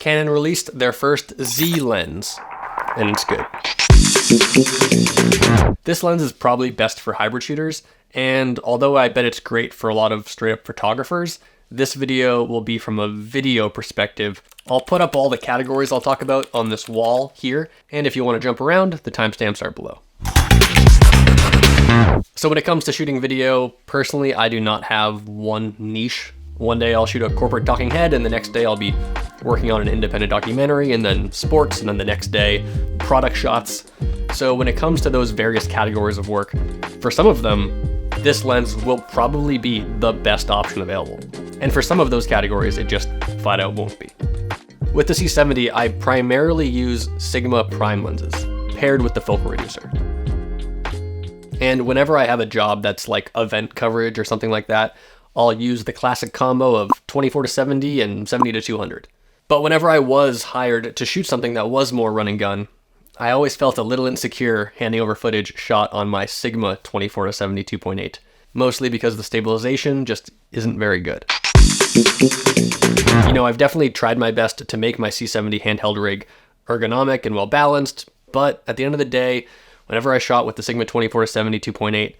Canon released their first Z lens, and it's good. This lens is probably best for hybrid shooters, and although I bet it's great for a lot of straight-up photographers, this video will be from a video perspective. I'll put up all the categories I'll talk about on this wall here, and if you want to jump around, the timestamps are below. So when it comes to shooting video, personally, I do not have one niche. One day I'll shoot a corporate talking head, and the next day I'll be working on an independent documentary, and then sports, and then the next day, product shots. So when it comes to those various categories of work, for some of them, this lens will probably be the best option available. And for some of those categories, it just flat out won't be. With the C70, I primarily use Sigma prime lenses, paired with the focal reducer. And whenever I have a job that's like event coverage or something like that, I'll use the classic combo of 24-70 and 70-200. But whenever I was hired to shoot something that was more run and gun, I always felt a little insecure handing over footage shot on my Sigma 24-70 2.8, mostly because the stabilization just isn't very good. You know, I've definitely tried my best to make my C70 handheld rig ergonomic and well balanced, but at the end of the day, whenever I shot with the Sigma 24-70 2.8,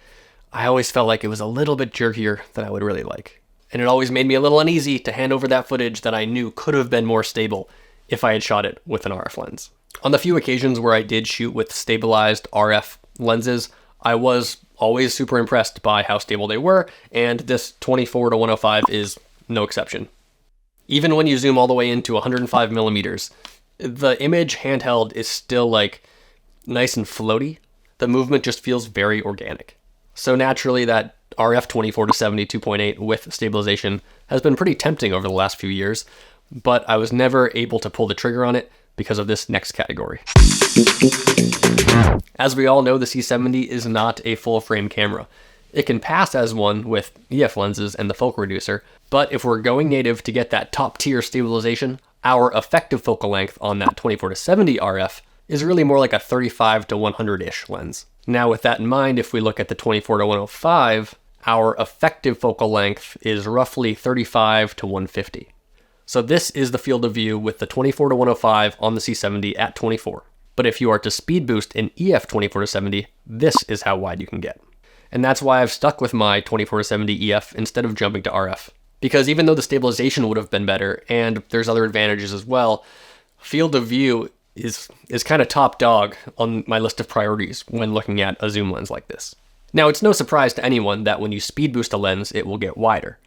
I always felt like it was a little bit jerkier than I would really like. And it always made me a little uneasy to hand over that footage that I knew could have been more stable if I had shot it with an RF lens. On the few occasions where I did shoot with stabilized RF lenses, I was always super impressed by how stable they were, and this 24-105 is no exception. Even when you zoom all the way into 105 millimeters, the image handheld is still like nice and floaty. The movement just feels very organic. So naturally that RF 24-70 2.8 with stabilization has been pretty tempting over the last few years, but I was never able to pull the trigger on it because of this next category. As we all know, the C70 is not a full frame camera. It can pass as one with EF lenses and the focal reducer, but if we're going native to get that top tier stabilization, our effective focal length on that 24-70 RF is really more like a 35-100-ish lens. Now with that in mind, if we look at the 24-105, our effective focal length is roughly 35-150. So this is the field of view with the 24-105 on the C70 at 24. But if you are to speed boost in EF 24-70, this is how wide you can get. And that's why I've stuck with my 24-70 EF instead of jumping to RF. Because even though the stabilization would have been better, and there's other advantages as well, field of view is kind of top dog on my list of priorities when looking at a zoom lens like this. Now, it's no surprise to anyone that when you speed boost a lens, it will get wider.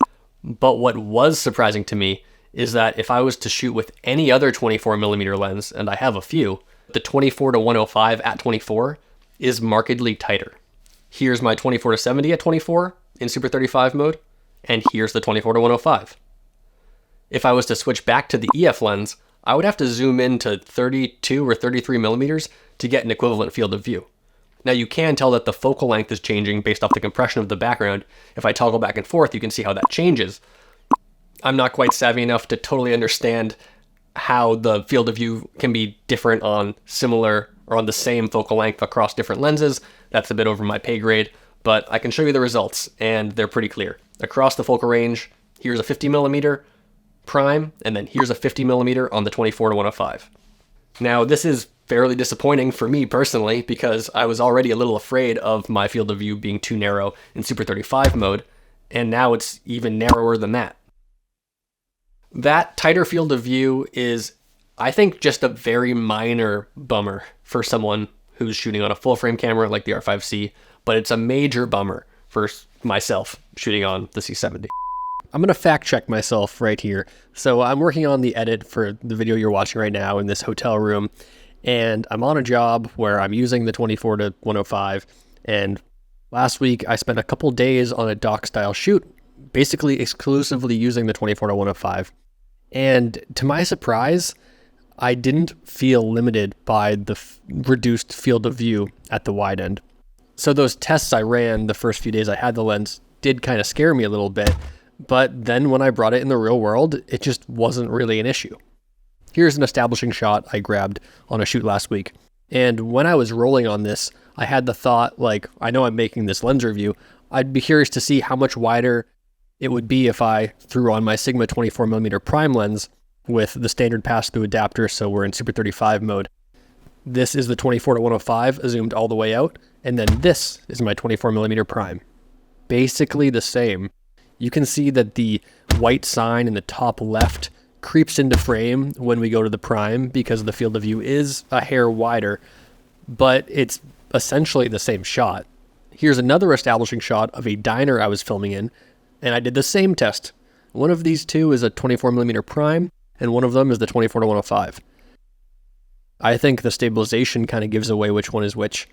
But what was surprising to me is that if I was to shoot with any other 24mm lens, and I have a few, the 24-105 at 24 is markedly tighter. Here's my 24-70 at 24 in Super 35 mode, and here's the 24-105. If I was to switch back to the EF lens, I would have to zoom in to 32 or 33mm to get an equivalent field of view. Now you can tell that the focal length is changing based off the compression of the background. If I toggle back and forth, you can see how that changes. I'm not quite savvy enough to totally understand how the field of view can be different on similar or on the same focal length across different lenses. That's a bit over my pay grade, but I can show you the results and they're pretty clear. Across the focal range, here's a 50mm prime, and then here's a 50mm on the 24-105. Now this is fairly disappointing for me personally because I was already a little afraid of my field of view being too narrow in Super 35 mode, and now it's even narrower than that. That tighter field of view is, I think, just a very minor bummer for someone who's shooting on a full frame camera like the R5C, but it's a major bummer for myself shooting on the C70. I'm going to fact check myself right here. So I'm working on the edit for the video you're watching right now in this hotel room, and I'm on a job where I'm using the 24-105, and last week I spent a couple days on a doc style shoot, basically exclusively using the 24-105. And to my surprise, I didn't feel limited by the reduced field of view at the wide end. So those tests I ran the first few days I had the lens did kind of scare me a little bit, but then when I brought it in the real world, it just wasn't really an issue. Here's an establishing shot I grabbed on a shoot last week. And when I was rolling on this, I had the thought, like, I know I'm making this lens review, I'd be curious to see how much wider it would be if I threw on my Sigma 24mm prime lens with the standard pass-through adapter, so we're in Super 35 mode. This is the 24-105 zoomed all the way out, and then this is my 24mm prime. Basically the same. You can see that the white sign in the top left creeps into frame when we go to the prime because the field of view is a hair wider, but it's essentially the same shot. Here's another establishing shot of a diner I was filming in, and I did the same test. One of these two is a 24mm prime, and one of them is the 24-105. I think the stabilization kind of gives away which one is which,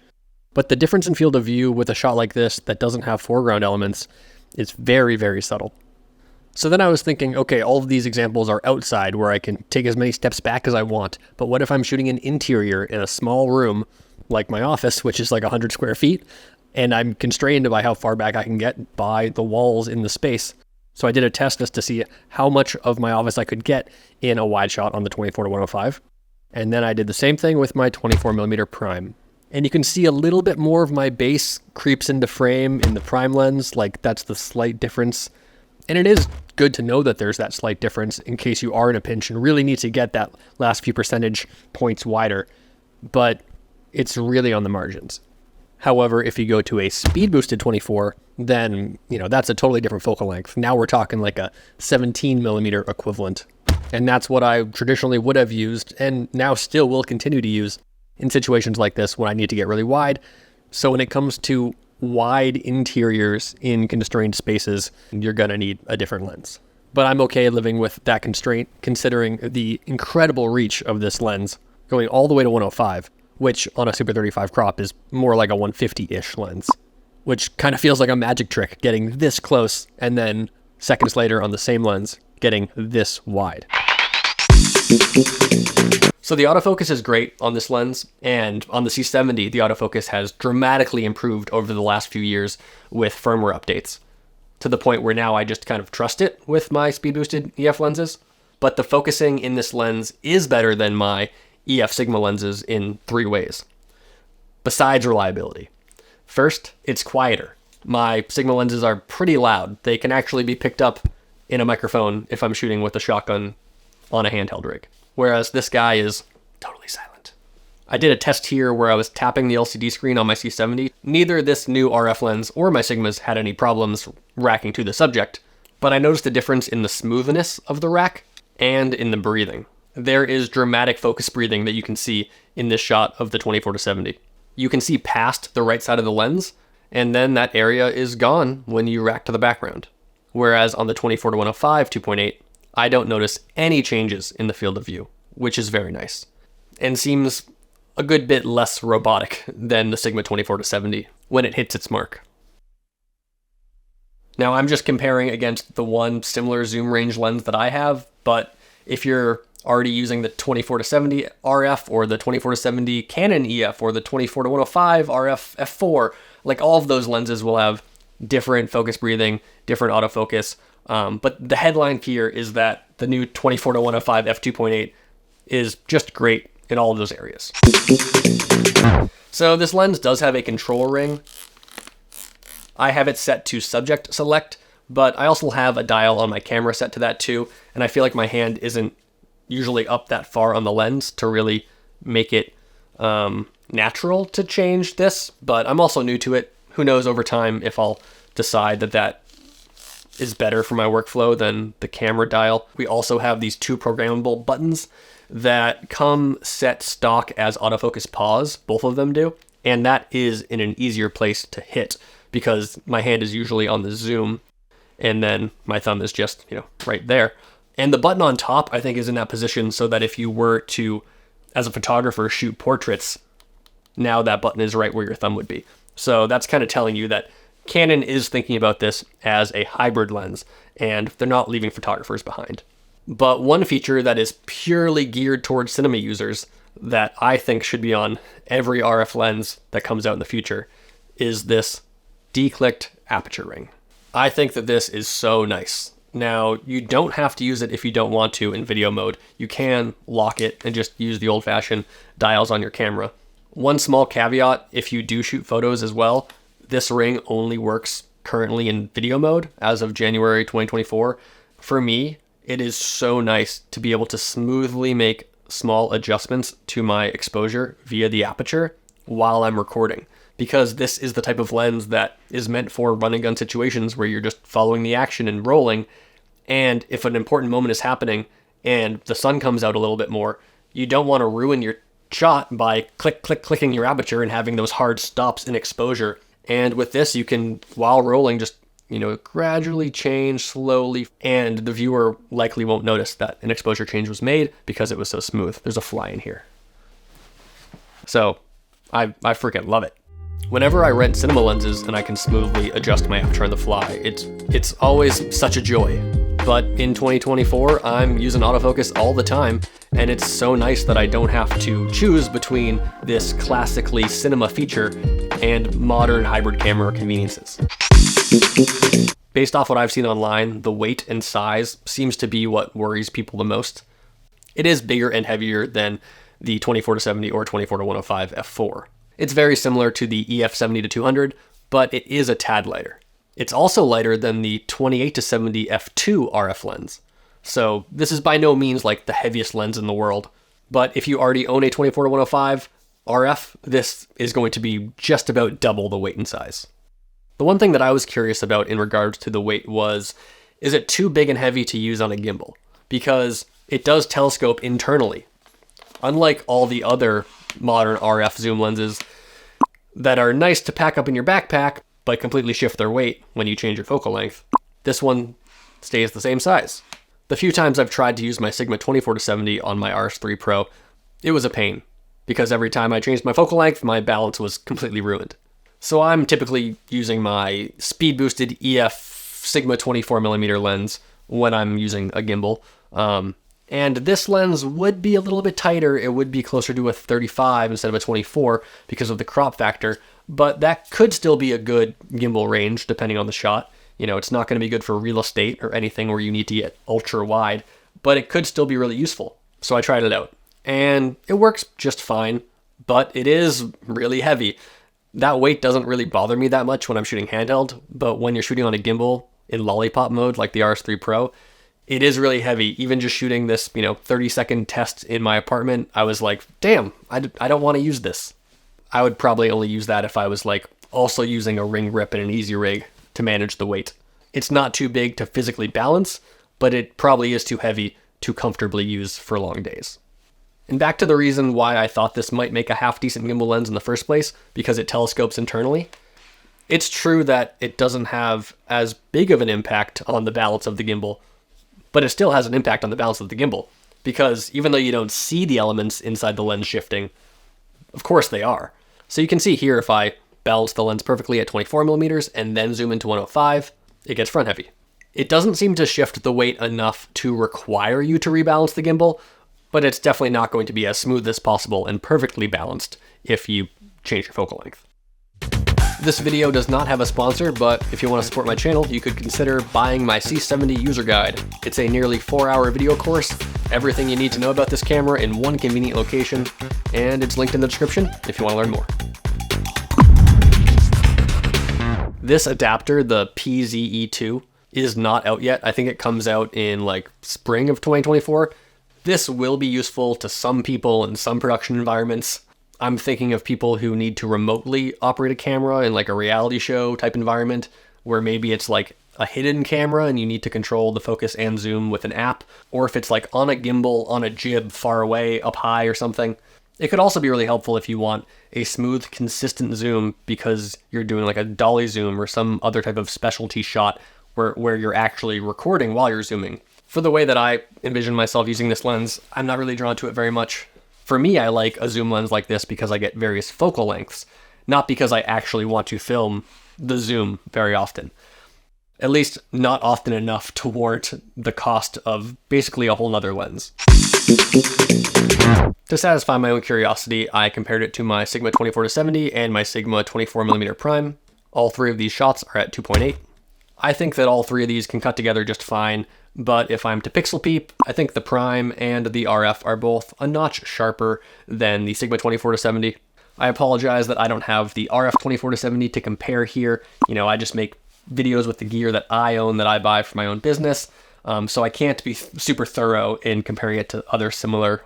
but the difference in field of view with a shot like this that doesn't have foreground elements is very, very subtle. So then I was thinking, okay, all of these examples are outside where I can take as many steps back as I want, but what if I'm shooting an interior in a small room like my office, which is like 100 square feet, and I'm constrained by how far back I can get by the walls in the space. So I did a test just to see how much of my office I could get in a wide shot on the 24-105. And then I did the same thing with my 24mm prime. And you can see a little bit more of my base creeps into frame in the prime lens, like that's the slight difference. And it is good to know that there's that slight difference in case you are in a pinch and really need to get that last few percentage points wider. But it's really on the margins. However, if you go to a speed boosted 24, then, that's a totally different focal length. Now we're talking like a 17mm equivalent. And that's what I traditionally would have used and now still will continue to use in situations like this when I need to get really wide. So when it comes to wide interiors in constrained spaces, you're going to need a different lens. But I'm okay living with that constraint considering the incredible reach of this lens going all the way to 105, which on a Super 35 crop is more like a 150-ish lens, which kind of feels like a magic trick getting this close and then seconds later on the same lens getting this wide. So the autofocus is great on this lens, and on the C70, the autofocus has dramatically improved over the last few years with firmware updates, to the point where now I just kind of trust it with my speed-boosted EF lenses. But the focusing in this lens is better than my EF Sigma lenses in 3 ways, besides reliability. First, it's quieter. My Sigma lenses are pretty loud. They can actually be picked up in a microphone if I'm shooting with a shotgun on a handheld rig, whereas this guy is totally silent. I did a test here where I was tapping the LCD screen on my C70. Neither this new RF lens or my Sigmas had any problems racking to the subject, but I noticed a difference in the smoothness of the rack and in the breathing. There is dramatic focus breathing that you can see in this shot of the 24-70. You can see past the right side of the lens, and then that area is gone when you rack to the background. Whereas on the 24-105 2.8, I don't notice any changes in the field of view, which is very nice, and seems a good bit less robotic than the Sigma 24-70 when it hits its mark. Now I'm just comparing against the one similar zoom range lens that I have, but if you're already using the 24-70 RF or the 24-70 Canon EF or the 24-105 RF f4, like all of those lenses will have different focus breathing, different autofocus. But the headline here is that the new 24-105 f2.8 is just great in all of those areas. So this lens does have a control ring. I have it set to subject select, but I also have a dial on my camera set to that too, and I feel like my hand isn't usually up that far on the lens to really make it natural to change this, but I'm also new to it. Who knows over time if I'll decide that is better for my workflow than the camera dial. We also have these 2 programmable buttons that come set stock as autofocus pause, both of them do, and that is in an easier place to hit because my hand is usually on the zoom and then my thumb is just, right there. And the button on top, I think, is in that position so that if you were to, as a photographer, shoot portraits, now that button is right where your thumb would be. So that's kind of telling you that Canon is thinking about this as a hybrid lens, and they're not leaving photographers behind. But one feature that is purely geared towards cinema users that I think should be on every RF lens that comes out in the future is this declicked aperture ring. I think that this is so nice. Now, you don't have to use it if you don't want to in video mode. You can lock it and just use the old-fashioned dials on your camera. One small caveat, if you do shoot photos as well, this ring only works currently in video mode as of January 2024. For me, It is so nice to be able to smoothly make small adjustments to my exposure via the aperture while I'm recording, because this is the type of lens that is meant for run and gun situations where you're just following the action and rolling. And if an important moment is happening and the sun comes out a little bit more, you don't want to ruin your shot by clicking your aperture and having those hard stops in exposure. And with this, you can, while rolling, just, gradually change slowly, and the viewer likely won't notice that an exposure change was made because it was so smooth. There's a fly in here. So I freaking love it. Whenever I rent cinema lenses and I can smoothly adjust my aperture on the fly, it's always such a joy. But in 2024, I'm using autofocus all the time, and it's so nice that I don't have to choose between this classically cinema feature and modern hybrid camera conveniences. Based off what I've seen online, the weight and size seems to be what worries people the most. It is bigger and heavier than the 24-70 or 24-105 f4. It's very similar to the EF70-200, but it is a tad lighter. It's also lighter than the 28-70 f2 RF lens. So this is by no means like the heaviest lens in the world, but if you already own a 24-105 RF, this is going to be just about double the weight and size. The one thing that I was curious about in regards to the weight was, is it too big and heavy to use on a gimbal? Because it does telescope internally. Unlike all the other modern RF zoom lenses that are nice to pack up in your backpack, but completely shift their weight when you change your focal length, this one stays the same size. The few times I've tried to use my Sigma 24-70 on my RS3 Pro, it was a pain, because every time I changed my focal length, my balance was completely ruined. So I'm typically using my speed-boosted EF Sigma 24mm lens when I'm using a gimbal. And this lens would be a little bit tighter. It would be closer to a 35 instead of a 24 because of the crop factor, but that could still be a good gimbal range depending on the shot. It's not going to be good for real estate or anything where you need to get ultra wide, but it could still be really useful. So I tried it out, and it works just fine, but it is really heavy. That weight doesn't really bother me that much when I'm shooting handheld, but when you're shooting on a gimbal in lollipop mode like the RS3 Pro, it is really heavy. Even just shooting this, 30-second test in my apartment, I was like, damn, I don't want to use this. I would probably only use that if I was also using a ring grip and an easy rig to manage the weight. It's not too big to physically balance, but it probably is too heavy to comfortably use for long days. And back to the reason why I thought this might make a half-decent gimbal lens in the first place, because it telescopes internally. It's true that it doesn't have as big of an impact on the balance of the gimbal, but it still has an impact on the balance of the gimbal, because even though you don't see the elements inside the lens shifting, of course they are. So you can see here, if I balance the lens perfectly at 24mm and then zoom into 105, it gets front heavy. It doesn't seem to shift the weight enough to require you to rebalance the gimbal, but it's definitely not going to be as smooth as possible and perfectly balanced if you change your focal length. This video does not have a sponsor, but if you want to support my channel, you could consider buying my C70 user guide. It's a nearly 4-hour video course, everything you need to know about this camera in one convenient location, and it's linked in the description if you want to learn more. This adapter, the PZE2, is not out yet. I think it comes out in spring of 2024. This will be useful to some people in some production environments. I'm thinking of people who need to remotely operate a camera in a reality show type environment, where maybe it's a hidden camera and you need to control the focus and zoom with an app, or if it's on a gimbal, on a jib, far away, up high or something. It could also be really helpful if you want a smooth, consistent zoom because you're doing a dolly zoom or some other type of specialty shot where you're actually recording while you're zooming. For the way that I envision myself using this lens, I'm not really drawn to it very much. For me, I like a zoom lens like this because I get various focal lengths, not because I actually want to film the zoom very often. At least not often enough to warrant the cost of basically a whole nother lens. To satisfy my own curiosity, I compared it to my Sigma 24-70 and my Sigma 24mm prime. All three of these shots are at 2.8. I think that all three of these can cut together just fine, but if I'm to pixel peep, I think the prime and the RF are both a notch sharper than the Sigma 24-70. I apologize that I don't have the RF 24-70 to compare here. I just make videos with the gear that I own, that I buy for my own business. So I can't be super thorough in comparing it to other similar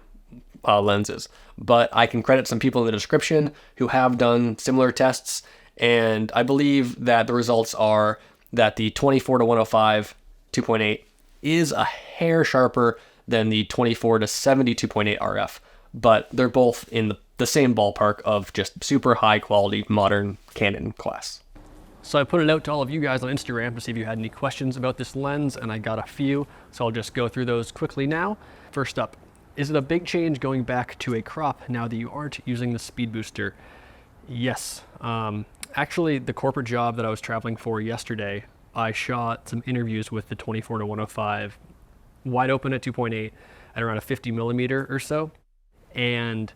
lenses. But I can credit some people in the description who have done similar tests, and I believe that the results are that the 24-105 2.8 is a hair sharper than the 24-70 2.8 RF, but they're both in the same ballpark of just super high quality modern Canon class. So I put it out to all of you guys on Instagram to see if you had any questions about this lens, and I got a few, so I'll just go through those quickly now. First up, is it a big change going back to a crop now that you aren't using the speed booster? Yes. Actually, the corporate job that I was traveling for yesterday, I shot some interviews with the 24-105 wide open at 2.8 at around a 50 millimeter or so. And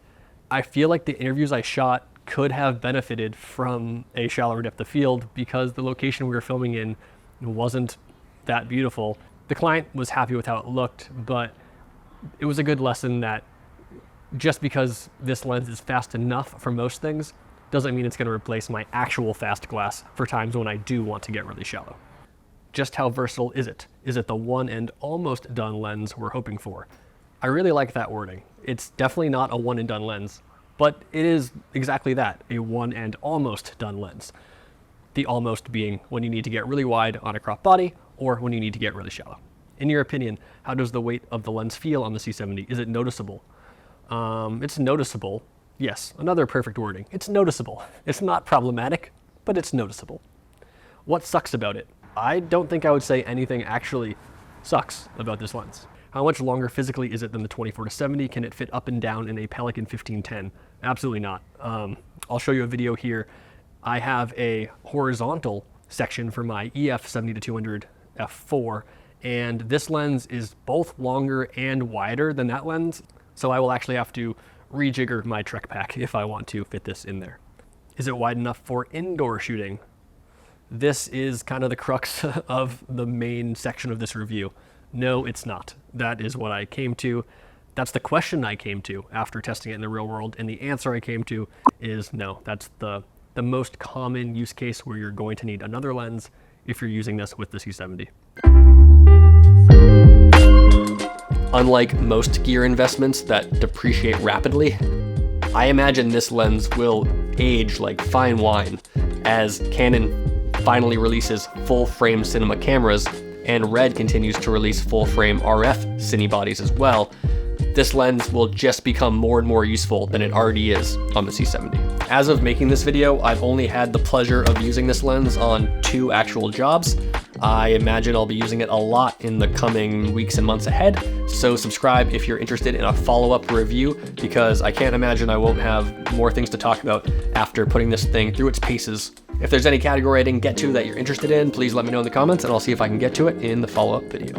I feel like the interviews I shot could have benefited from a shallower depth of field because the location we were filming in wasn't that beautiful. The client was happy with how it looked, but it was a good lesson that just because this lens is fast enough for most things doesn't mean it's going to replace my actual fast glass for times when I do want to get really shallow. Just how versatile is it? Is it the one and almost done lens we're hoping for? I really like that wording. It's definitely not a one and done lens, but it is exactly that, a one and almost done lens. The almost being when you need to get really wide on a crop body or when you need to get really shallow. In your opinion, how does the weight of the lens feel on the C70? Is it noticeable? It's noticeable. Yes, another perfect wording. It's noticeable. It's not problematic, but it's noticeable. What sucks about it? I don't think I would say anything actually sucks about this lens. How much longer physically is it than the 24-70? Can it fit up and down in a Pelican 1510? Absolutely not. I'll show you a video here. I have a horizontal section for my EF 70-200 f4, and this lens is both longer and wider than that lens, so I will actually have to rejigger my Trek pack if I want to fit this in there. Is it wide enough for indoor shooting? This is kind of the crux of the main section of this review. No, it's not. That is what I came to. That's the question I came to after testing it in the real world, and the answer I came to is no. That's the most common use case where you're going to need another lens if you're using this with the C70. Unlike most gear investments that depreciate rapidly, I imagine this lens will age like fine wine as Canon finally releases full-frame cinema cameras and Red continues to release full-frame RF cine bodies as well. This lens will just become more and more useful than it already is on the C70. As of making this video, I've only had the pleasure of using this lens on 2 actual jobs. I imagine I'll be using it a lot in the coming weeks and months ahead, so subscribe if you're interested in a follow-up review, because I can't imagine I won't have more things to talk about after putting this thing through its paces. If there's any category I didn't get to that you're interested in, please let me know in the comments and I'll see if I can get to it in the follow-up video.